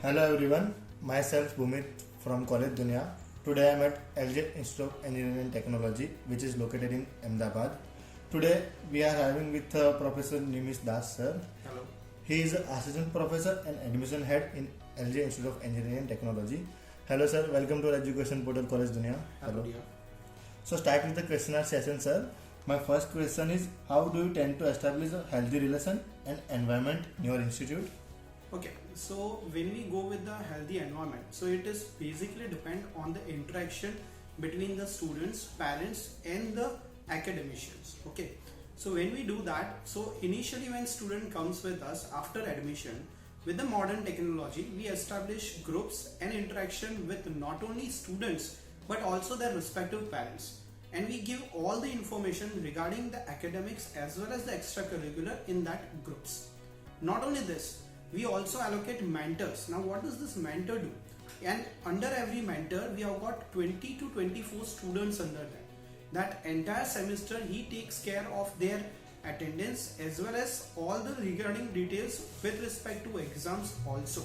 Hello everyone, myself Bhumit from College Dunya. Today I am at LJ Institute of Engineering and Technology, which is located in Ahmedabad. Today we are having with Professor Nimish Das sir. Hello. He is assistant professor and admission head in LJ Institute of Engineering and Technology. Hello sir, welcome to our education portal College Dunya. Hello, dear. So start with the questionnaire session sir. My first question is, how do you tend to establish a healthy relation and environment in your institute? Okay, so when we go with the healthy environment, so it is basically depend on the interaction between the students, parents and the academicians. Okay, so when we do that, so initially when student comes with us after admission, with the modern technology, we establish groups and interaction with not only students but also their respective parents, and we give all the information regarding the academics as well as the extracurricular in that groups. Not only this, we also allocate mentors. Now what does this mentor do? And under every mentor we have got 20 to 24 students under that entire semester he takes care of their attendance as well as all the regarding details with respect to exams also.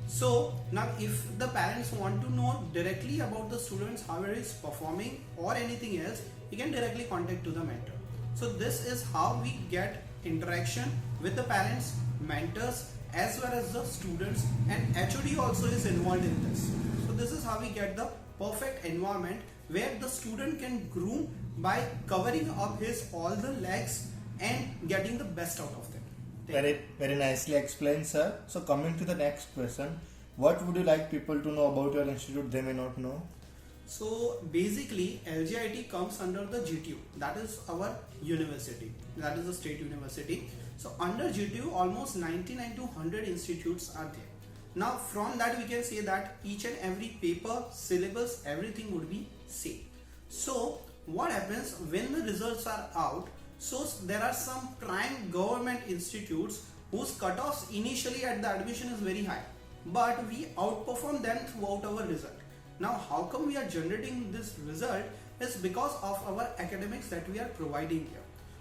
So now if the parents want to know directly about the students, how it is performing or anything else, you can directly contact to the mentor. So this is how we get interaction with the parents, mentors as well as the students, and HOD also is involved in this. So this is how we get the perfect environment where the student can groom by covering up his all the legs and getting the best out of them. Very nicely explained, sir. So coming to the next question, what would you like people to know about your institute they may not know? So basically LGIT comes under the GTU, that is our university, that is the state university. So under GTU almost 99 to 100 institutes are there. Now from that we can say that each and every paper, syllabus, everything would be same. So what happens when the results are out? So there are some prime government institutes whose cutoffs initially at the admission is very high, but we outperform them throughout our result. Now how come we are generating this result is because of our academics that we are providing here.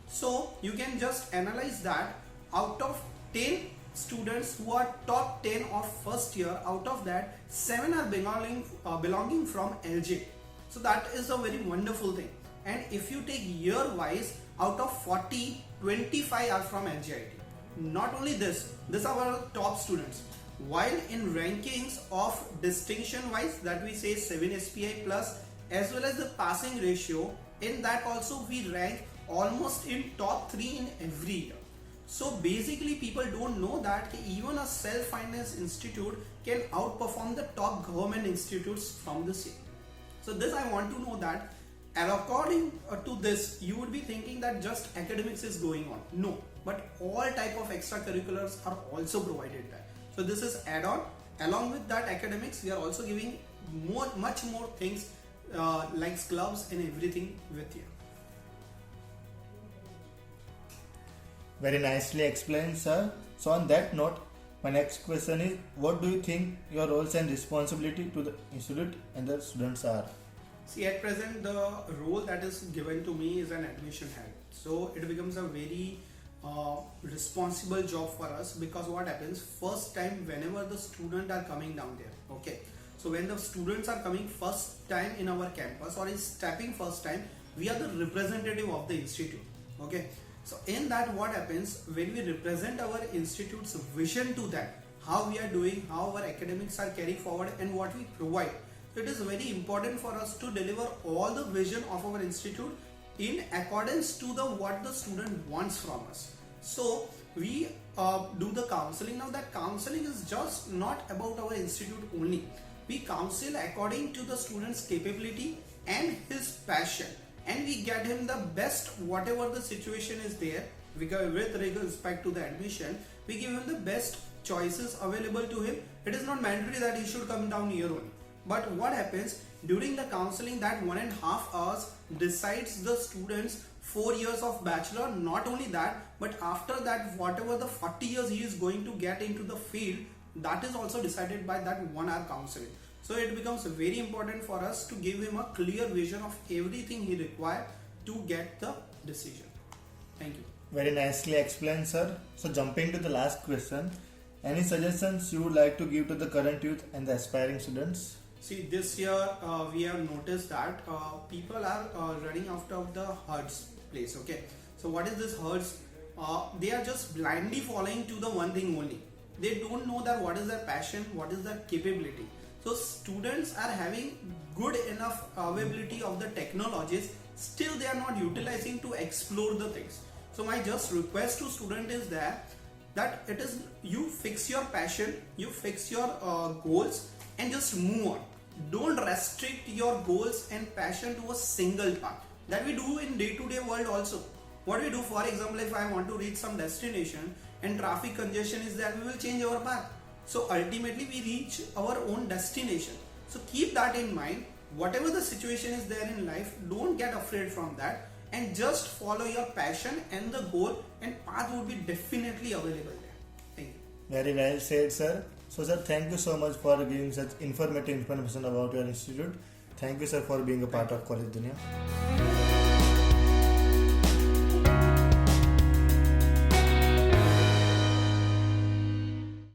So you can just analyze that out of 10 students who are top 10 of first year, out of that 7 are belonging from LJ. So that is a very wonderful thing. And if you take year wise, out of 40, 25 are from LGIT. Not only this, these are our top students. While in rankings of distinction wise, that we say 7 SPI plus as well as the passing ratio, in that also we rank almost in top 3 in every year. So basically people don't know that even a self-finance institute can outperform the top government institutes from the same. So this I want to know that, and according to this you would be thinking that just academics is going on. No, but all type of extracurriculars are also provided there. So this is add-on. Along with that academics, we are also giving much more things like clubs and everything with you. Very nicely explained, sir. So on that note, my next question is, what do you think your roles and responsibility to the institute and the students are? See, at present the role that is given to me is an admission head. So it becomes a very responsible job for us, because what happens first time whenever the student are coming down there, okay, so when the students are coming first time in our campus or is stepping first time, we are the representative of the institute. Okay, so in that what happens when we represent our institute's vision to them, how we are doing, how our academics are carried forward and what we provide. So it is very important for us to deliver all the vision of our institute in accordance to the what the student wants from us. So we do the counseling. Now that counseling is just not about our institute only. We counsel according to the student's capability and his passion, and we get him the best whatever the situation is there. With respect to the admission, we give him the best choices available to him. It is not mandatory that he should come down here only. But what happens during the counseling, that 1.5 hours decides the students 4 years of bachelor. Not only that, but after that whatever the 40 years he is going to get into the field, that is also decided by that 1 hour counseling. So it becomes very important for us to give him a clear vision of everything he requires to get the decision. Thank you. Very nicely explained, sir. So jumping to the last question, Any suggestions you would like to give to the current youth and the aspiring students? See, this year we have noticed that people are running out of the herds place. Okay, so what is this herds? They are just blindly following to the one thing only. They don't know that what is their passion, what is their capability. So students are having good enough availability of the technologies, still they are not utilizing to explore the things. So my just request to student is that it is you fix your passion, you fix your goals and just move on. Don't restrict your goals and passion to a single path. That we do in day-to-day world also. What we do, for example, if I want to reach some destination and traffic congestion is there, we will change our path. So ultimately we reach our own destination. So keep that in mind. Whatever the situation is there in life, don't get afraid from that and just follow your passion and the goal, and path would be definitely available there. Thank you. Very well said, sir. So, sir, thank you so much for giving such informative information about your institute. Thank you, sir, for being a part of College Dunia.